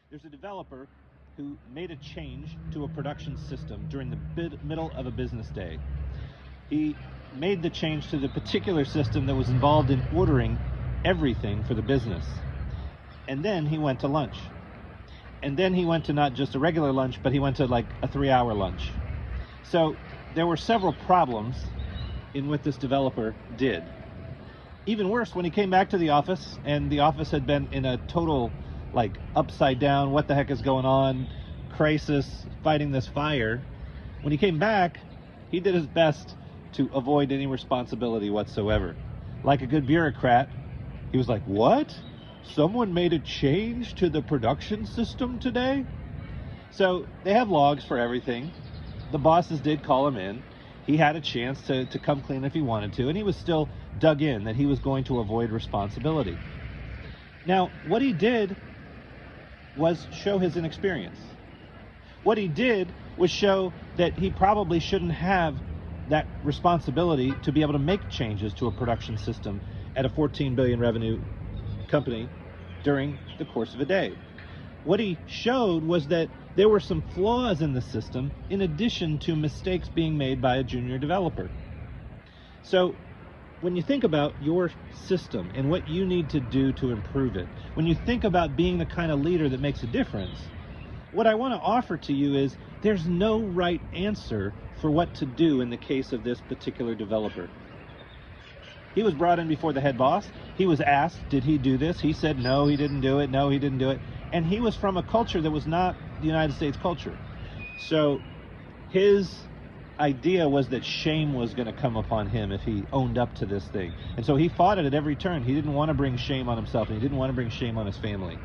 There's a developer who made a change to a production system during the middle of a business day. He made the change to the particular system that was involved in ordering everything for the business. And then he went to lunch. And then he went to not just a regular lunch, but he went to like a 3-hour lunch. So there were several problems in what this developer did. Even worse, when he came back to the office and the office had been in a total like upside down, what the heck is going on, crisis, fighting this fire. When he came back, he did his best to avoid any responsibility whatsoever. Like a good bureaucrat, he was like, "What? Someone made a change to the production system today?" So they have logs for everything. The bosses did call him in. He had a chance to come clean if he wanted to, and he was still dug in that he was going to avoid responsibility. Now, what he did was show his inexperience. What he did was show that he probably shouldn't have that responsibility to be able to make changes to a production system at a 14 billion revenue company during the course of a day. What he showed was that there were some flaws in the system in addition to mistakes being made by a junior developer. So when you think about your system and what you need to do to improve it, when you think about being the kind of leader that makes a difference, what I want to offer to you is there's no right answer for what to do in the case of this particular developer. He was brought in before the head boss. He was asked, did he do this? He said, no, he didn't do it. No, he didn't do it. And he was from a culture that was not the United States culture. So his idea was that shame was going to come upon him if he owned up to this thing. And so he fought it at every turn. He didn't want to bring shame on himself, and he didn't want to bring shame on his family.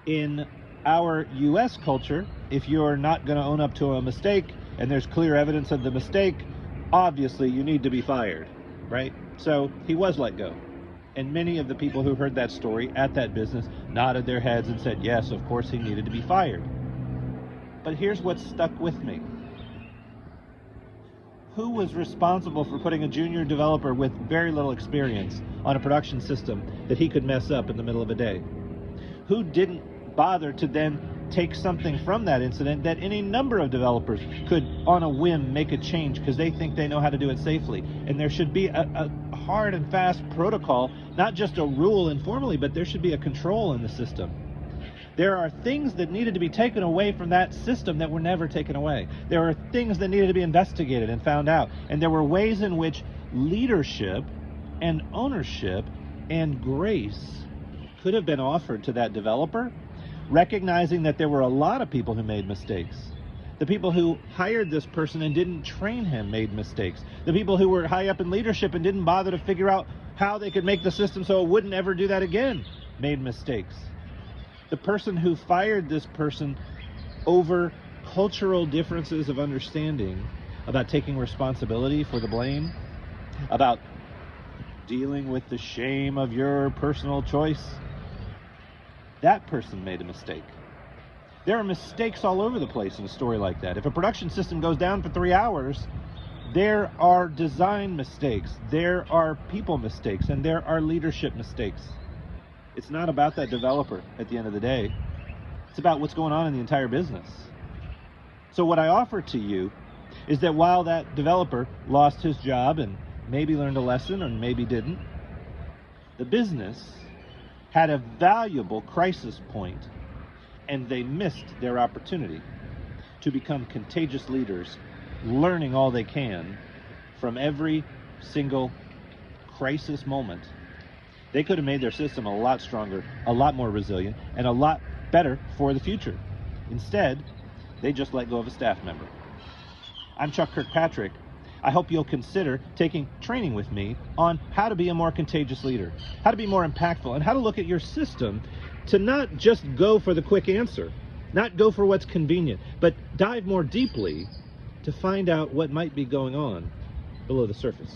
In our U.S. culture, if you're not going to own up to a mistake and there's clear evidence of the mistake, obviously you need to be fired, right? So he was let go. And many of the people who heard that story at that business nodded their heads and said, yes, of course he needed to be fired. But here's what stuck with me. Who was responsible for putting a junior developer with very little experience on a production system that he could mess up in the middle of a day? Who didn't bother to then take something from that incident that any number of developers could, on a whim, make a change because they think they know how to do it safely? And there should be a hard and fast protocol, not just a rule informally, but there should be a control in the system. There are things that needed to be taken away from that system that were never taken away. There are things that needed to be investigated and found out. And there were ways in which leadership and ownership and grace could have been offered to that developer, recognizing that there were a lot of people who made mistakes. The people who hired this person and didn't train him made mistakes. The people who were high up in leadership and didn't bother to figure out how they could make the system so it wouldn't ever do that again made mistakes. The person who fired this person over cultural differences of understanding about taking responsibility for the blame, about dealing with the shame of your personal choice, that person made a mistake. There are mistakes all over the place in a story like that. If a production system goes down for 3 hours, there are design mistakes, there are people mistakes, and there are leadership mistakes. It's not about that developer at the end of the day. It's about what's going on in the entire business. So what I offer to you is that while that developer lost his job and maybe learned a lesson or maybe didn't, the business had a valuable crisis point and they missed their opportunity to become contagious leaders, learning all they can from every single crisis moment. They could have made their system a lot stronger, a lot more resilient, and a lot better for the future. Instead, they just let go of a staff member. I'm Chuck Kirkpatrick. I hope you'll consider taking training with me on how to be a more contagious leader, how to be more impactful, and how to look at your system to not just go for the quick answer, not go for what's convenient, but dive more deeply to find out what might be going on below the surface.